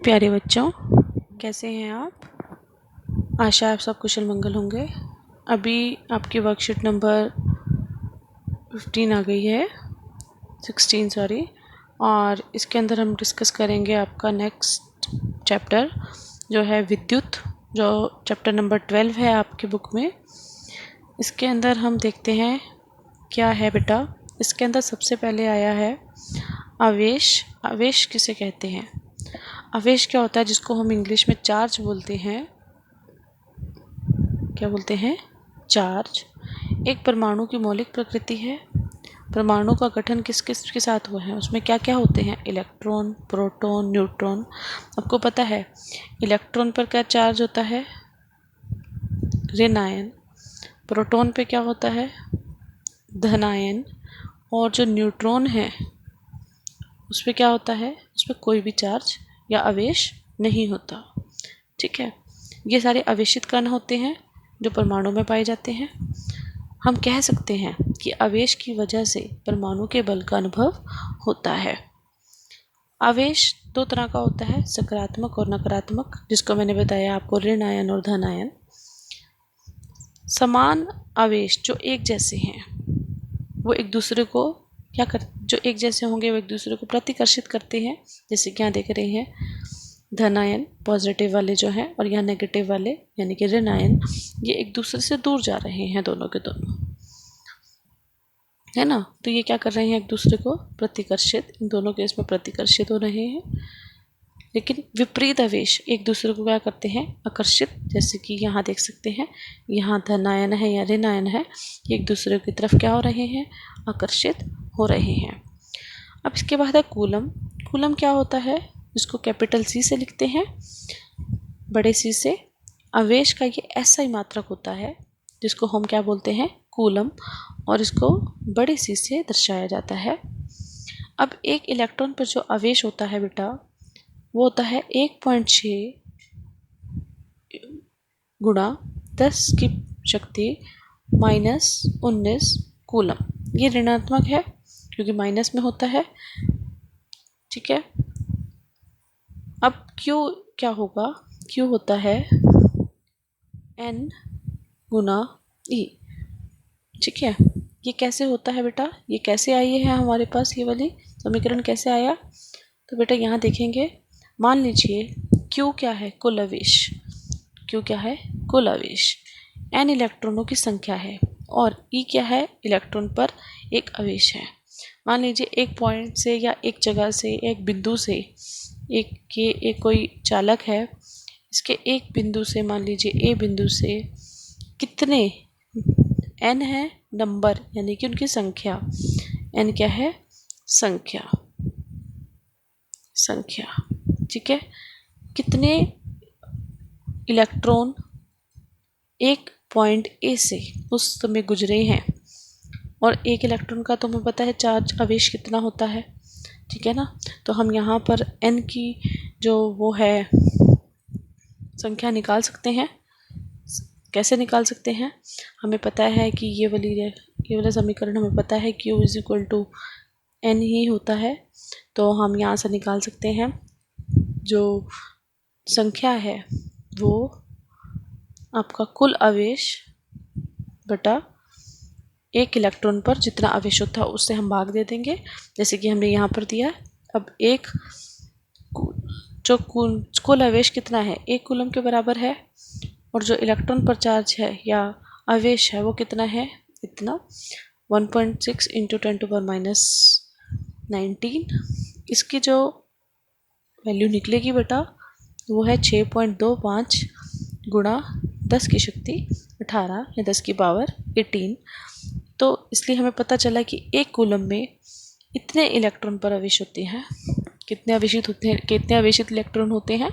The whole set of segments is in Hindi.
प्यारे बच्चों, कैसे हैं आप? आशा है आप सब कुशल मंगल होंगे। अभी आपकी वर्कशीट नंबर 15 आ गई है, 16 सॉरी। और इसके अंदर हम डिस्कस करेंगे आपका नेक्स्ट चैप्टर जो है विद्युत, जो चैप्टर नंबर 12 है आपकी बुक में। इसके अंदर हम देखते हैं क्या है बेटा। इसके अंदर सबसे पहले आया है आवेश। आवेश किसे कहते हैं? आवेश क्या होता है, जिसको हम इंग्लिश में चार्ज बोलते हैं। क्या बोलते हैं? चार्ज। एक परमाणु की मौलिक प्रकृति है। परमाणु का गठन किस किस के साथ हुआ है, उसमें क्या क्या होते हैं? Electron, proton, neutron. आपको पता है इलेक्ट्रॉन पर क्या चार्ज होता है? ऋण आयन। प्रोटॉन पे क्या होता है? धन आयन। और जो न्यूट्रॉन है उस पर क्या होता है? उस पर कोई भी चार्ज या आवेश नहीं होता। ठीक है, ये सारे आवेशित कण होते हैं जो परमाणु में पाए जाते हैं। हम कह सकते हैं कि आवेश की वजह से परमाणु के बल का अनुभव होता है। आवेश दो तरह का होता है, सकारात्मक और नकारात्मक, जिसको मैंने बताया आपको, ऋण आयन और धन आयन। समान आवेश जो एक जैसे हैं वो एक दूसरे को क्या कर जो एक जैसे होंगे वो एक दूसरे को प्रतिकर्षित करते हैं। जैसे कि यहाँ देख रहे हैं, धन आयन पॉजिटिव वाले जो हैं और यहाँ नेगेटिव वाले यानी कि ऋण आयन, ये एक दूसरे से दूर जा रहे हैं, दोनों के दोनों, है ना। तो ये क्या कर रहे हैं? एक दूसरे को प्रतिकर्षित, इन दोनों केस में प्रतिकर्षित हो रहे हैं। लेकिन विपरीत आवेश एक दूसरे को क्या करते हैं? आकर्षित। जैसे कि यहाँ देख सकते हैं, यहाँ धन आयन है या ऋण आयन है, ये एक दूसरे की तरफ क्या हो रहे हैं? आकर्षित हो रहे हैं। अब इसके बाद है कूलम। कूलम क्या होता है? जिसको कैपिटल सी से लिखते हैं, बड़े सी से। आवेश का ये ऐसा ही मात्रक होता है जिसको हम क्या बोलते हैं? कूलम। और इसको बड़े सी से दर्शाया जाता है। अब एक इलेक्ट्रॉन पर जो आवेश होता है बेटा, वो होता है 1.6 गुणा 10 की शक्ति -19 कूलम। ये ऋणात्मक है क्योंकि माइनस में होता है। ठीक है, अब क्यू क्या होगा? क्यू होता है N गुना E। ठीक है, ये कैसे होता है बेटा? ये कैसे आई है हमारे पास, ये वाली समीकरण कैसे आया? तो बेटा यहाँ देखेंगे, मान लीजिए Q क्या है? कुल आवेश। Q क्या है? कुल आवेश। N इलेक्ट्रॉनों की संख्या है और E क्या है? इलेक्ट्रॉन पर एक आवेश है। मान लीजिए एक पॉइंट से या एक जगह से, एक बिंदु से, एक कोई चालक है, इसके एक बिंदु से, मान लीजिए A बिंदु से कितने N है? नंबर, यानी कि उनकी संख्या। N क्या है? संख्या। संख्या। ठीक है, कितने इलेक्ट्रॉन एक पॉइंट ए से उस समय गुजरे हैं। और एक इलेक्ट्रॉन का तुम्हें पता है चार्ज, आवेश कितना होता है। ठीक है ना, तो हम यहाँ पर N की जो वो है संख्या निकाल सकते हैं। कैसे निकाल सकते हैं? हमें पता है कि ये वाला समीकरण हमें पता है Q = N ही होता है। तो हम यहाँ से निकाल सकते हैं जो संख्या है वो आपका कुल आवेश बटा एक इलेक्ट्रॉन पर जितना आवेश होता है उससे हम भाग दे देंगे, जैसे कि हमने यहाँ पर दिया। अब एक जो कुल आवेश कितना है? 1 कूलम के बराबर है। और जो इलेक्ट्रॉन पर चार्ज है या आवेश है वो कितना है? इतना 1.6 × 10⁻19। इसकी जो वैल्यू निकलेगी बेटा वो है 6.25 गुणा 10 की शक्ति 18 या 10 की पावर 18। तो इसलिए हमें पता चला कि एक कूलम में इतने इलेक्ट्रॉन पर आवेश होते हैं। कितने आवेशित इलेक्ट्रॉन होते हैं?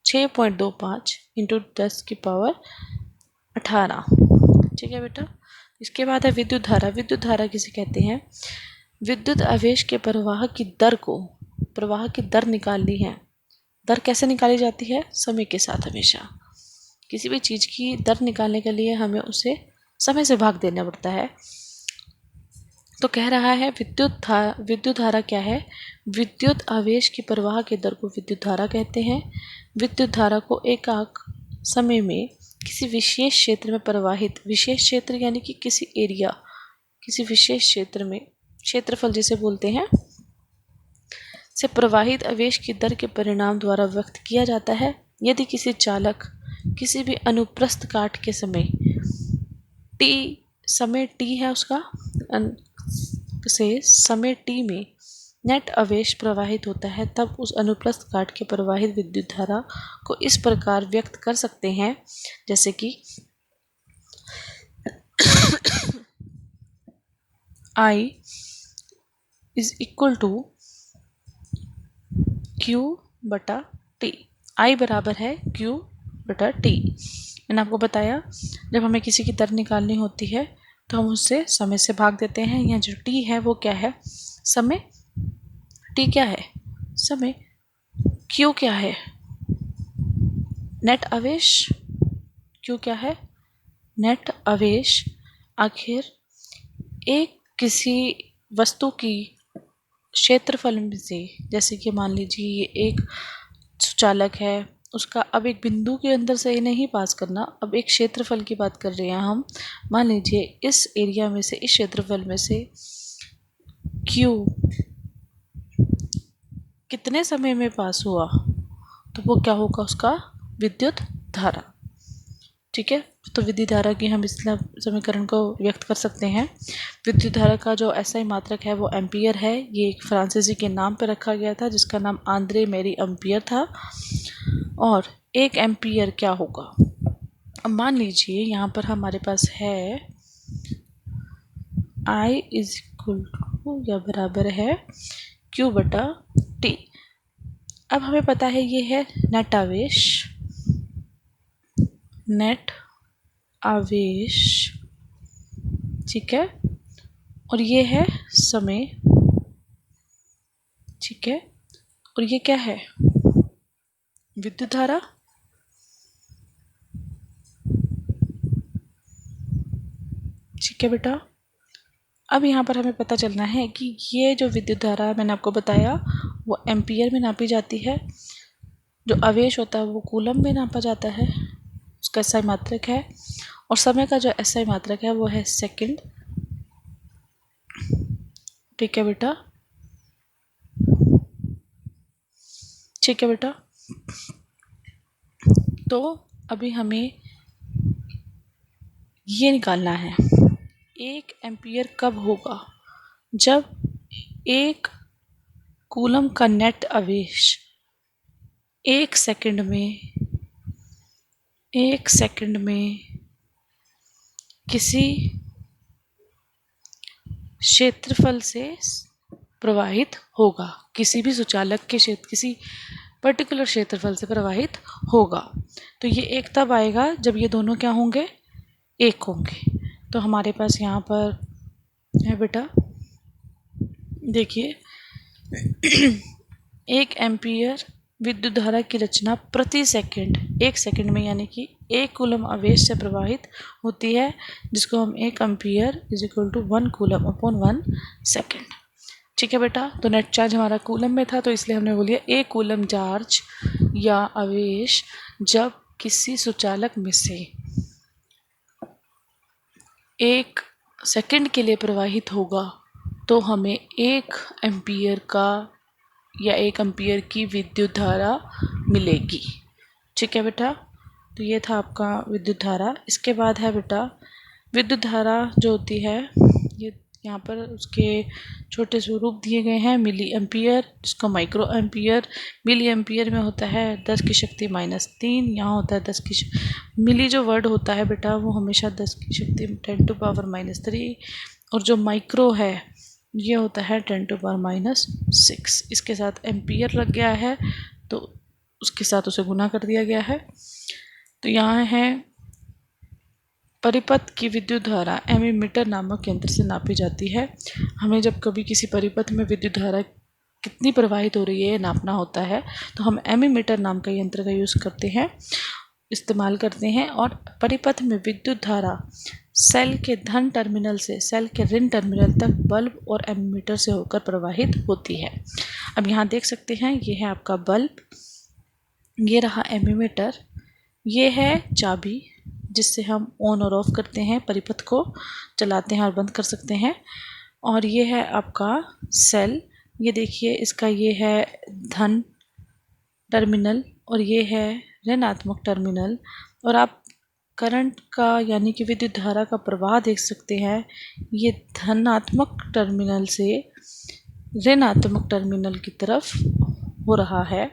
6.25 × 10 की पावर 18। ठीक है बेटा। इसके बाद है विद्युत धारा। विद्युत धारा किसे कहते हैं? विद्युत आवेश के प्रवाह की दर निकालनी है। दर कैसे निकाली जाती है? समय के साथ। हमेशा किसी भी चीज़ की दर निकालने के लिए हमें उसे समय से भाग देना पड़ता है। तो कह रहा है विद्युत धारा क्या है? विद्युत आवेश की प्रवाह के दर को विद्युत धारा कहते हैं। विद्युत धारा को एकाक समय में किसी विशेष क्षेत्र में प्रवाहित, विशेष क्षेत्र यानी कि किसी एरिया, किसी विशेष क्षेत्र में, क्षेत्रफल जिसे बोलते हैं, से प्रवाहित आवेश की दर के परिणाम द्वारा व्यक्त किया जाता है। यदि किसी चालक किसी भी अनुप्रस्थ काट के समय t है उसका, से समय t में नेट आवेश प्रवाहित होता है, तब उस अनुप्रस्थ काट के प्रवाहित विद्युत धारा को इस प्रकार व्यक्त कर सकते हैं, जैसे कि I is equal to Q बटा T। I बराबर है Q बटा T। मैंने आपको बताया जब हमें किसी की दर निकालनी होती है तो हम उससे समय से भाग देते हैं। यहाँ जो T है वो क्या है? समय। T क्या है? समय। Q क्या है? नेट आवेश। Q क्या है? नेट आवेश। आखिर एक किसी वस्तु की क्षेत्रफल में से, जैसे कि मान लीजिए ये एक सुचालक है, उसका अब एक बिंदु के अंदर से नहीं पास करना, अब एक क्षेत्रफल की बात कर रहे हैं हम। मान लीजिए इस एरिया में से, इस क्षेत्रफल में से Q कितने समय में पास हुआ, तो वो क्या होगा? उसका विद्युत धारा। ठीक है, तो विद्युत धारा की हम इस समीकरण को व्यक्त कर सकते हैं। विद्युत धारा का जो एसआई मात्रक है वो एम्पियर है। ये एक फ्रांसीसी के नाम पर रखा गया था जिसका नाम आंद्रे मेरी एम्पियर था। और एक एम्पियर क्या होगा? अब मान लीजिए यहाँ पर हमारे पास है I इज इक्वल टू या बराबर है Q बटा T। अब हमें पता है ये है नेट आवेश, नेट आवेश, ठीक है, और ये है समय, ठीक है, और ये क्या है? विद्युत धारा। ठीक है बेटा, अब यहाँ पर हमें पता चलना है कि ये जो विद्युत धारा मैंने आपको बताया वो एम्पियर में नापी जाती है, जो आवेश होता है वो कूलम में नापा जाता है, उसका एसआई मात्रक है, और समय का जो एसआई मात्रक है वो है सेकंड। ठीक है बेटा, ठीक है बेटा। तो अभी हमें ये निकालना है, एक एम्पियर कब होगा? जब एक कूलम का नेट आवेश एक सेकंड में किसी क्षेत्रफल से प्रवाहित होगा, किसी भी सुचालक के क्षेत्र, किसी पर्टिकुलर क्षेत्रफल से प्रवाहित होगा। तो ये एक तब आएगा जब ये दोनों क्या होंगे? एक होंगे। तो हमारे पास यहाँ पर है बेटा, देखिए एक एम्पियर विद्युत धारा की रचना प्रति सेकंड, एक सेकंड में, यानी कि एक कूलम आवेश से प्रवाहित होती है, जिसको हम एक ampere is equal to 1 coulomb upon 1 second. ठीक है बेटा, तो नेट चार्ज हमारा कूलम में था तो इसलिए हमने बोलिए एक कूलम चार्ज या आवेश जब किसी सुचालक में से एक सेकंड के लिए प्रवाहित होगा तो हमें एक एम्पियर का या एक एम्पियर की विद्युत धारा मिलेगी। ठीक है बेटा, तो ये था आपका विद्युत धारा। इसके बाद है बेटा विद्युत धारा जो होती है, ये यहाँ पर उसके छोटे स्वरूप दिए गए हैं। मिली एम्पियर, जिसको माइक्रो एम्पियर, मिली एम्पियर में होता है 10 की शक्ति -3, यहाँ होता है 10 की मिली जो वर्ड होता है बेटा वो हमेशा 10 की शक्ति 10 टू पावर -3, और जो माइक्रो है ये होता है 10 टू पावर -6। इसके साथ एम्पियर लग गया है तो उसके साथ उसे गुना कर दिया गया है। तो यहाँ है परिपथ की विद्युत धारा एमीमीटर नामक यंत्र से नापी जाती है। हमें जब कभी किसी परिपथ में विद्युत धारा कितनी प्रवाहित हो रही है नापना होता है तो हम एमीमीटर नाम का यंत्र का यूज़ करते हैं, इस्तेमाल करते हैं, और परिपथ में विद्युत धारा सेल के धन टर्मिनल से सेल के ऋण टर्मिनल तक बल्ब और एमीटर से होकर प्रवाहित होती है। अब यहाँ देख सकते हैं, ये है आपका बल्ब, ये रहा एमीटर, ये है चाबी जिससे हम ऑन और ऑफ करते हैं, परिपथ को चलाते हैं और बंद कर सकते हैं। और ये है आपका सेल, ये देखिए इसका ये है धन टर्मिनल और ये है ऋणात्मक टर्मिनल। और आप करंट का यानी कि विद्युत धारा का प्रवाह देख सकते हैं, ये धनात्मक टर्मिनल से ऋणात्मक टर्मिनल की तरफ हो रहा है।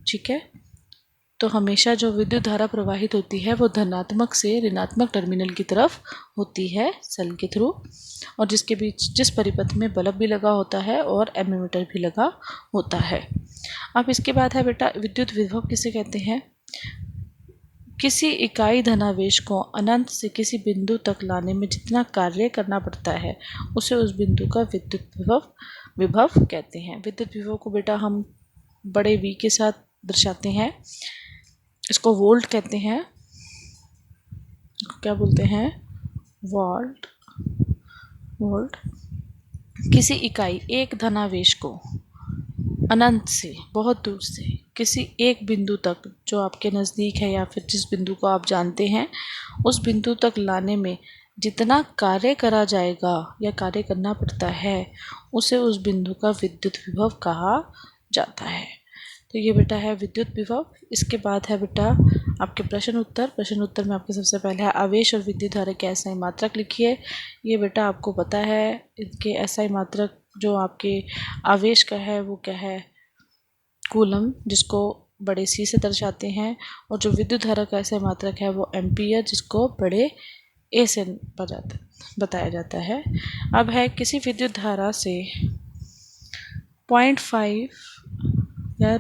ठीक है, तो हमेशा जो विद्युत धारा प्रवाहित होती है वो धनात्मक से ऋणात्मक टर्मिनल की तरफ होती है सेल के थ्रू, और जिसके बीच जिस परिपथ में बल्ब भी लगा होता है और एमीटर भी लगा होता है। अब इसके बाद है बेटा विद्युत विभव किसे कहते हैं। किसी इकाई धनावेश को अनंत से किसी बिंदु तक लाने में जितना कार्य करना पड़ता है उसे उस बिंदु का विद्युत विभव कहते हैं। विद्युत विभव को बेटा हम बड़े V के साथ दर्शाते हैं, इसको वोल्ट कहते हैं, क्या बोलते हैं, वोल्ट। किसी इकाई एक धनावेश को अनंत से बहुत दूर से किसी एक बिंदु तक जो आपके नज़दीक है या फिर जिस बिंदु को आप जानते हैं उस बिंदु तक लाने में जितना कार्य करा जाएगा या कार्य करना पड़ता है उसे उस बिंदु का विद्युत विभव कहा जाता है। तो ये बेटा है विद्युत विभव। इसके बाद है बेटा आपके प्रश्न उत्तर में आपके सबसे पहले है आवेश और विद्युत धारा के एसआई मात्रक लिखिए। ये बेटा आपको पता है इनके एसआई मात्रक जो आपके आवेश का है वो क्या है, कूलम, जिसको बड़े C से दर्शाते हैं, और जो विद्युत धारा का एसआई मात्रक है वो एम्पियर, जिसको बड़े A से बताया जाता है। अब है किसी विद्युत धारा से 0.5 या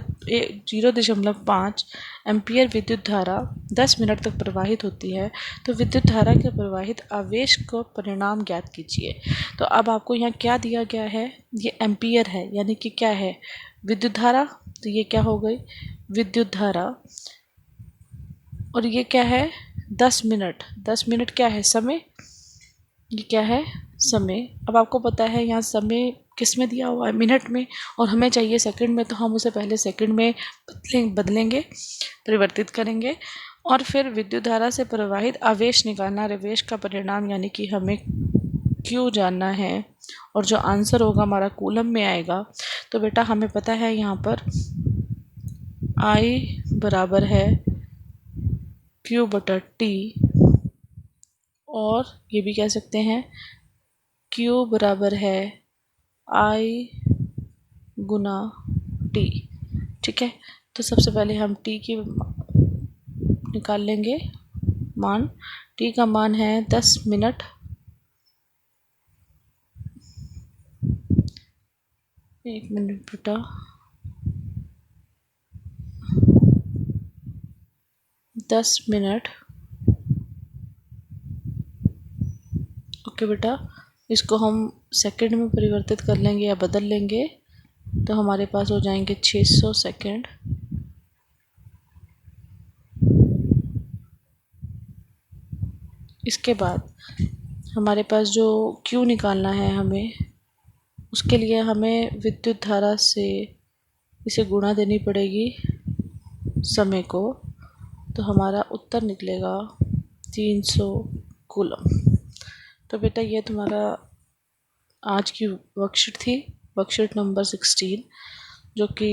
0.5 एम्पियर विद्युत धारा 10 मिनट तक प्रवाहित होती है तो विद्युत धारा के प्रवाहित आवेश को परिणाम ज्ञात कीजिए। तो अब आपको यहाँ क्या दिया गया है, ये एम्पियर है यानी कि क्या है, विद्युत धारा। तो ये क्या हो गई, विद्युत धारा, और ये क्या है 10 मिनट। 10 मिनट क्या है, समय, ये क्या है समय। अब आपको पता है यहाँ समय किस में दिया हुआ है, मिनट में, और हमें चाहिए सेकंड में, तो हम उसे पहले सेकंड में बदलेंगे, परिवर्तित करेंगे, और फिर विद्युत धारा से प्रवाहित आवेश निकालना, आवेश का परिणाम यानी कि हमें Q जानना है, और जो आंसर होगा हमारा कूलम में आएगा। तो बेटा हमें पता है यहाँ पर I बराबर है Q/T, और ये भी कह सकते हैं Q बराबर है I गुना T। ठीक है, तो सबसे पहले हम T की निकाल लेंगे मान। T का मान है 10 मिनट, 1 मिनट बेटा, 10 मिनट। ओके बेटा, इसको हम सेकंड में परिवर्तित कर लेंगे या बदल लेंगे तो हमारे पास हो जाएंगे 600 सेकंड। इसके बाद हमारे पास जो Q निकालना है हमें, उसके लिए हमें विद्युत धारा से इसे गुणा देनी पड़ेगी समय को, तो हमारा उत्तर निकलेगा 300 कूलम। तो बेटा ये तुम्हारा आज की वर्कशीट थी, वर्कशीट नंबर 16, जो कि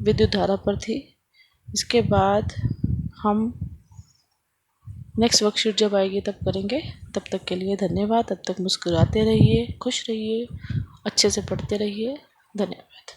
विद्युत धारा पर थी। इसके बाद हम नेक्स्ट वर्कशीट जब आएगी तब करेंगे। तब तक के लिए धन्यवाद। तब तक मुस्कुराते रहिए, खुश रहिए, अच्छे से पढ़ते रहिए। धन्यवाद।